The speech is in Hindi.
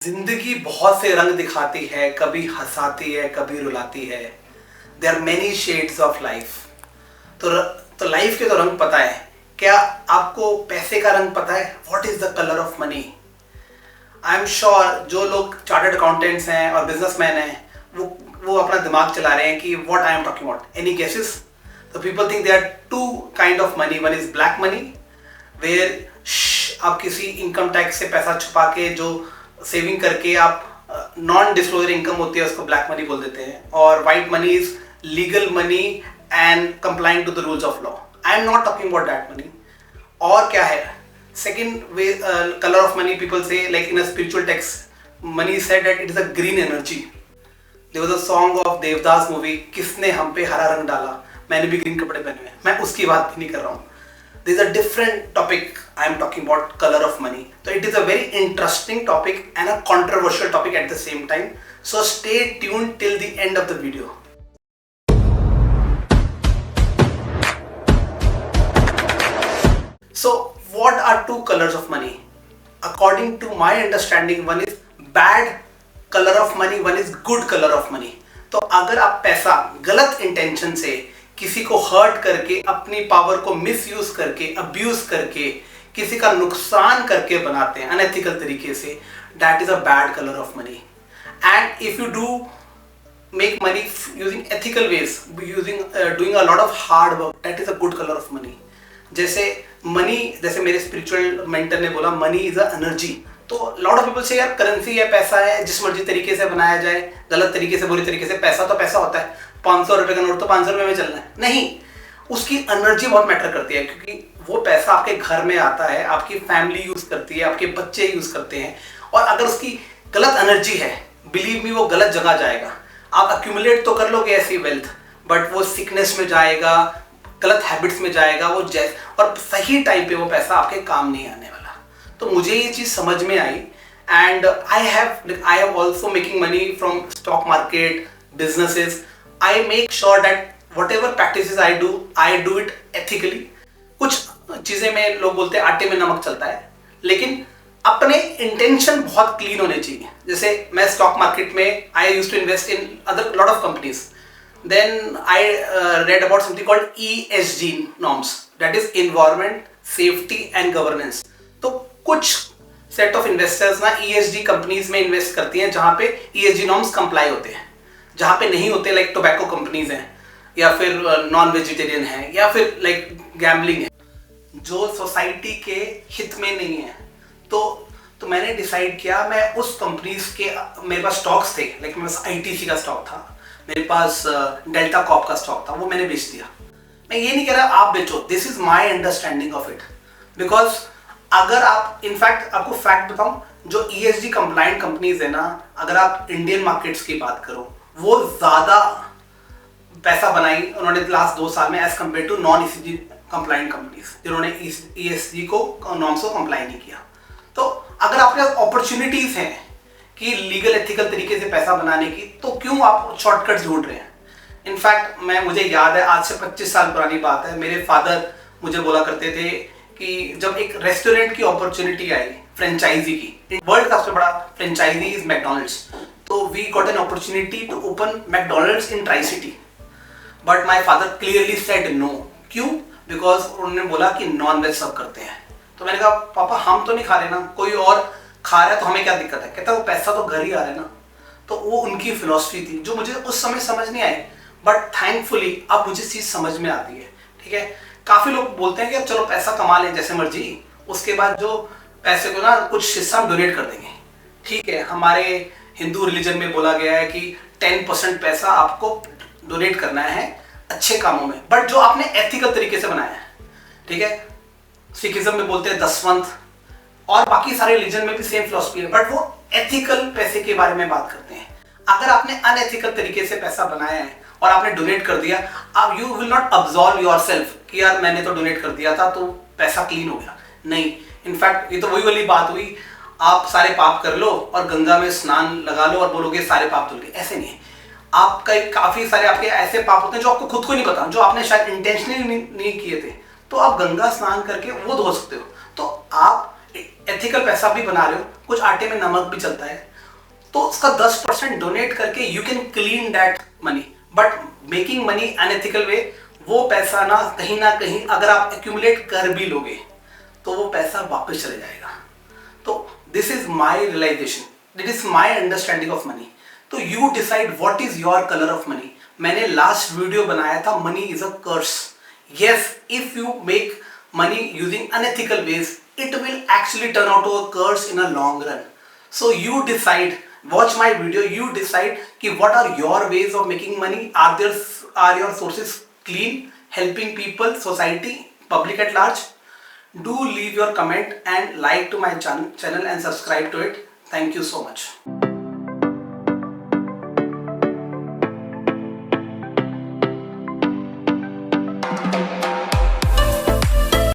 जिंदगी बहुत से रंग दिखाती है, कभी हंसाती है, कभी रुलाती है। There are many shades of life. तो लाइफ के तो रंग पता है। क्या आपको पैसे का रंग पता है? What is the colour of money? I am sure जो लोग चार्टर्ड अकाउंटेंट्स हैं और बिजनेसमैन हैं वो अपना दिमाग चला रहे हैं कि what I am talking about. Any guesses? तो people think there are two kind of money. One is black money, where आप किसी इनकम टैक्स से पैसा छुपा के जो सेविंग करके आप नॉन डिस्क्लोजर इनकम होती है उसको ब्लैक मनी बोल देते हैं। और white money is legal money and complying to the rules of law. I am not talking about that money. और क्या है second way colour of money? People say like in a spiritual text money said that it is a green energy. There was a song of Devdas movie, किसने हम पे हरा रंग डाला, मैंने भी ग्रीन कपड़े पहने हुए। मैं उसकी बात नहीं कर रहा हूँ। This is a different topic. I am talking about color of money. So it is a very interesting topic and a controversial topic at the same time. So stay tuned till the end of the video. So what are two colors of money? According to my understanding, one is bad color of money, one is good color of money. तो अगर आप पैसा गलत इंटेंशन से किसी को हर्ट करके, अपनी पावर को मिसयूज करके, अब्यूज करके, किसी का नुकसान करके बनाते हैं अनएथिकल तरीके से, that is a bad colour of money. And if you do make money using ethical ways, using doing a lot of hard work, that is a good colour of money. जैसे मेरे स्पिरिचुअल मेंटर ने बोला, मनी इज अ एनर्जी. तो लॉट ऑफ पीपल से यार करेंसी है, पैसा है, जिस मर्जी तरीके से बनाया जाए, गलत तरीके से, बुरी तरीके से, पैसा तो पैसा होता है. 500 रुपए का नोट तो 500 रुपए में चलना है नहीं. उसकी एनर्जी बहुत मैटर करती है, क्योंकि वो पैसा आपके घर में आता है, आपकी फैमिली यूज करती है, आपके बच्चे यूज करते हैं. और अगर उसकी गलत एनर्जी है, बिलीव मी, वो गलत जगह जाएगा. आप अक्यूमुलेट तो कर लोगे ऐसी वेल्थ, बट वो सिकनेस में जाएगा, गलत हैबिट्स में जाएगा, और सही टाइम पे वो पैसा आपके काम नहीं आने वाला. तो मुझे ये चीज समझ में आई. And I have also making money from stock market, businesses. I make sure that whatever practices I do it ethically. कुछ चीजें में लोग बोलते हैं आटे में नमक चलता है, लेकिन अपने इंटेंशन बहुत क्लीन होने चाहिए. जैसे मैं स्टॉक मार्केट में I used to invest in other lot of companies. Then I read about something called ESG norms, that is environment, safety and governance. तो कुछ सेट ऑफ इन्वेस्टर्स ना ESG कंपनीज में इन्वेस्ट करती हैं जहां पे ESG नॉर्म्स कंप्लाई होते हैं. जहां पे नहीं होते, लाइक टोबैको कंपनीज हैं, या फिर नॉन वेजिटेरियन है, या फिर लाइक गैम्बलिंग है, जो सोसाइटी के हित में नहीं है. तो मैंने डिसाइड किया, मैं उस कंपनीज के, मेरे पास स्टॉक्स थे, लाइक मेरे पास ITC का स्टॉक था, मेरे पास डेल्टा कॉप का स्टॉक था, वो मैंने बेच दिया. मैं ये नहीं कह रहा आप बेचो, this is my understanding of it. Because अगर आप, इनफैक्ट आपको फैक्ट बताऊं, जो ESG कंप्लाइंट कंपनीज है ना, अगर आप इंडियन मार्केट्स की बात करो, वो ज्यादा पैसा बनाई उन्होंने लास्ट 2 साल में as compare to non ESG compliant companies, जिन्होंने ESG को नॉर्म्स को कंप्लाई नहीं किया. तो अगर आपके पास अपॉर्चुनिटीज हैं कि लीगल एथिकल तरीके से पैसा बनाने की, तो क्यों आप शॉर्टकट्स ढूंढ रहे हैं? इनफैक्ट मुझे याद है, आज से 25 साल पुरानी बात है, मेरे फादर मुझे बोला करते थे कि जब एक रेस्टोरेंट की अपॉर्चुनिटी आई फ्रेंचाइजी की, वर्ल्ड का सबसे बड़ा franchisee is McDonald's. So we got an opportunity to open McDonald's in Tri-City, but my father clearly said no. क्यों? Because उन्होंने बोला कि नॉन वेज सर्व करते हैं. तो मैंने कहा पापा हम तो नहीं खा रहे ना, कोई और खा रहा है तो हमें क्या दिक्कत है? कहता वो पैसा तो घर ही आ रहा है ना. तो वो उनकी फिलॉसफी थी, जो मुझे उस समय समझ नहीं आई, बट थैंकफुली अब मुझे चीज समझ में आती है. ठीक है, काफी लोग बोलते हैं कि अब चलो पैसा कमा लें जैसे मर्जी, उसके बाद जो पैसे को ना कुछ हिस्सा डोनेट कर देंगे. ठीक है, हमारे हिंदू रिलीजन में बोला गया है कि 10% पैसा आपको डोनेट करना है अच्छे कामों में, बट जो आपने एथिकल तरीके से बनाया है. ठीक है, सिखिज्म में बोलते हैं दसवंत, और बाकी सारे रिलीजन में भी सेम फिलॉसफी है, बट वो एथिकल पैसे के बारे में बात करते हैं. अगर आपने अनएथिकल तरीके से पैसा बनाया है और आपने डोनेट कर दिया, अब you will not absolve yourself कि यार मैंने तो डोनेट कर दिया था तो पैसा क्लीन हो गया. नहीं, इनफैक्ट ये तो वही वाली बात हुई, आप सारे पाप कर लो और गंगा में स्नान लगा लो और बोलोगे सारे पाप धुल गए. ऐसे नहीं है. आपका काफी सारे आपके ऐसे पाप होते हैं जो आपको खुद को नहीं पता, जो आपने शायद इंटेंशनली नहीं किए थे, तो आप गंगा स्नान करके वो धो सकते हो. तो आप एथिकल पैसा भी बना रहे हो, कुछ आटे में नमक भी चलता है. तो उसका 10% डोनेट करके you can clean that money. But making money unethical way, वो पैसा ना कहीं अगर आप एक्यूमुलेट कर भी लोगे तो वो पैसा वापस चले जाएगा। तो this is my realization, that is my understanding of money. तो you decide what is your colour of money. मैंने लास्ट वीडियो बनाया था money is a curse. Yes, if you make money using unethical ways, it will actually turn out to a curse in a long run. So you decide, watch my video, you decide ki what are your ways of making money. Are your sources clean, helping people, society, public at large? Do leave your comment and like to my channel and subscribe to it. Thank you so much.